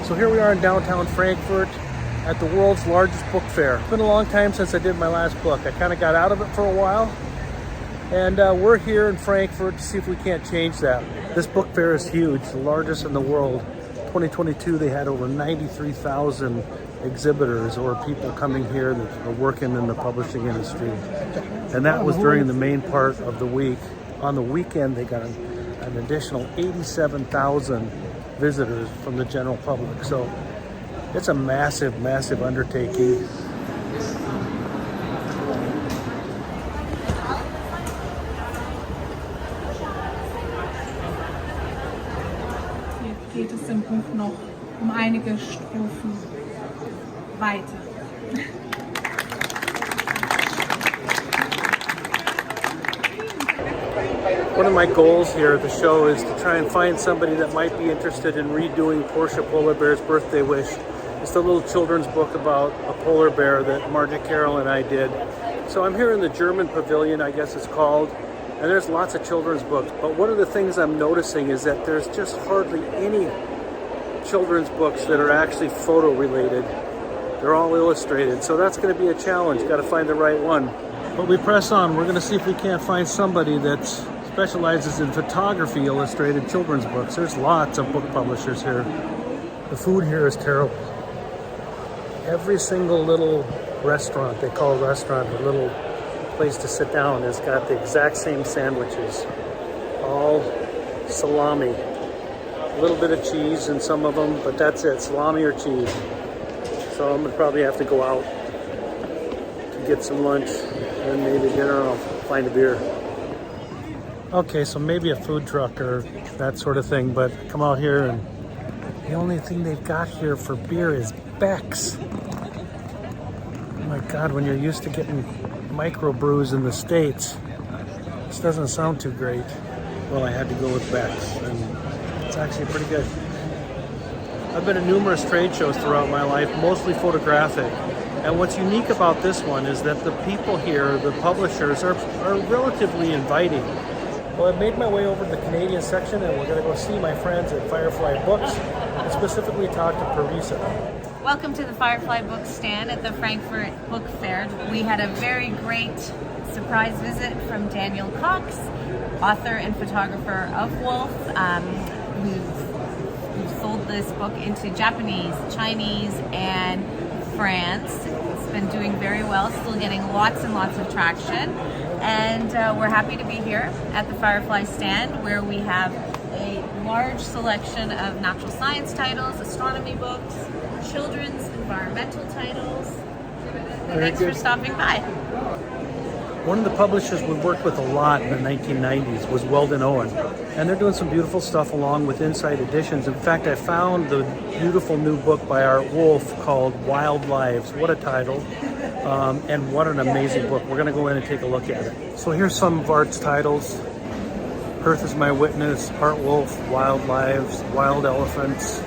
So here we are in downtown Frankfurt at the world's largest book fair. It's been a long time since I did my last book. I kind of got out of it for a while. And we're here in Frankfurt to see if we can't change that. This book fair is huge, the largest in the world. 2022, they had over 93,000 exhibitors or people coming here that are working in the publishing industry. And that was during the main part of the week. On the weekend, they got an additional 87,000 visitors from the general public. So it's a massive, massive undertaking. Geht es im Buch noch einige Strophen weiter. One of my goals here at the show is to try and find somebody that might be interested in redoing Portia Polar Bear's Birthday Wish. It's the little children's book about a polar bear that Margaret Carroll and I did. So I'm here in the German pavilion, I guess it's called, and there's lots of children's books. But one of the things I'm noticing is that there's just hardly any children's books that are actually photo related. They're all illustrated, so that's going to be a challenge. Got to find the right one. But we press on. We're going to see if we can't find somebody that specializes in photography illustrated children's books. There's lots of book publishers here. The food here is terrible. Every single little restaurant, they call a restaurant a little place to sit down, has got the exact same sandwiches. All salami. A little bit of cheese in some of them, but that's it, salami or cheese. So I'm gonna probably have to go out to get some lunch and maybe dinner. I'll find a beer. Okay, so maybe a food truck or that sort of thing, but come out here and the only thing they've got here for beer is Beck's. Oh my God, when you're used to getting microbrews in the States, this doesn't sound too great. Well, I had to go with Beck's, and it's actually pretty good. I've been at numerous trade shows throughout my life, mostly photographic. And what's unique about this one is that the people here, the publishers, are relatively inviting. Well, I've made my way over to the Canadian section, and we're going to go see my friends at Firefly Books, and specifically talk to Parisa. Welcome to the Firefly Books stand at the Frankfurt Book Fair. We had a very great surprise visit from Daniel Cox, author and photographer of Wolfe, who sold this book into Japanese, Chinese, and France. It's been doing very well, still getting lots and lots of traction. And we're happy to be here at the Firefly stand, where we have a large selection of natural science titles, astronomy books, children's environmental titles. And thanks for stopping by. One of the publishers we worked with a lot in the 1990s was Weldon Owen, and they're doing some beautiful stuff along with Inside Editions. In fact, I found the beautiful new book by Art Wolfe called Wild Lives. What a title, and what an amazing book. We're going to go in and take a look at it. So here's some of Art's titles. Earth is My Witness, Art Wolfe, Wild Lives, Wild Elephants.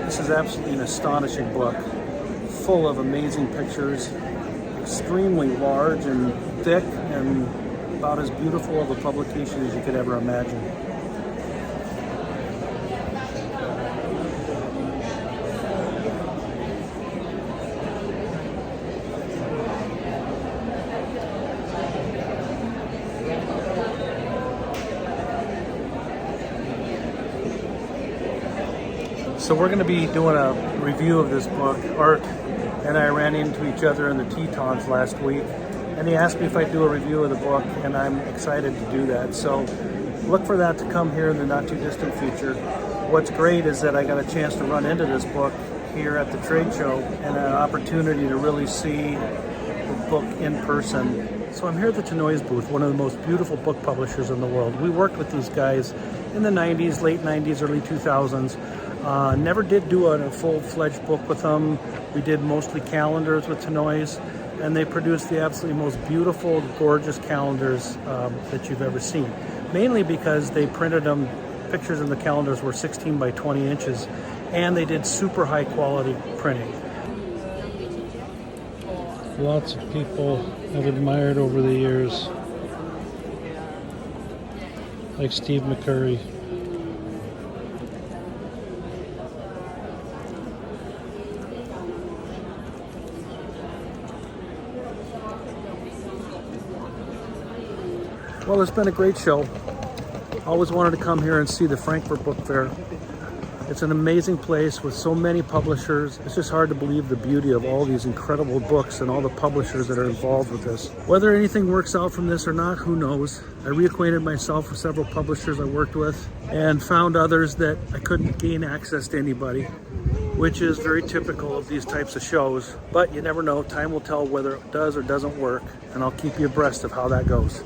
This is absolutely an astonishing book, full of amazing pictures, extremely large and thick, and about as beautiful of a publication as you could ever imagine. So we're going to be doing a review of this book. Art and I ran into each other in the Tetons last week, and he asked me if I'd do a review of the book, and I'm excited to do that. So look for that to come here in the not too distant future. What's great is that I got a chance to run into this book here at the trade show and an opportunity to really see the book in person. So I'm here at the Teneues booth, one of the most beautiful book publishers in the world. We worked with these guys in the 90s, late 90s, early 2000s. Never did do a full-fledged book with them. We did mostly calendars with Teneues, and they produced the absolutely most beautiful, gorgeous calendars that you've ever seen. Mainly because they printed them, pictures in the calendars were 16 by 20 inches, and they did super high quality printing. Lots of people I've admired over the years, like Steve McCurry. Well, it's been a great show. Always wanted to come here and see the Frankfurt Book Fair. It's an amazing place with so many publishers. It's just hard to believe the beauty of all these incredible books and all the publishers that are involved with this. Whether anything works out from this or not, who knows? I reacquainted myself with several publishers I worked with and found others that I couldn't gain access to anybody, which is very typical of these types of shows. But you never know. Time will tell whether it does or doesn't work, and I'll keep you abreast of how that goes.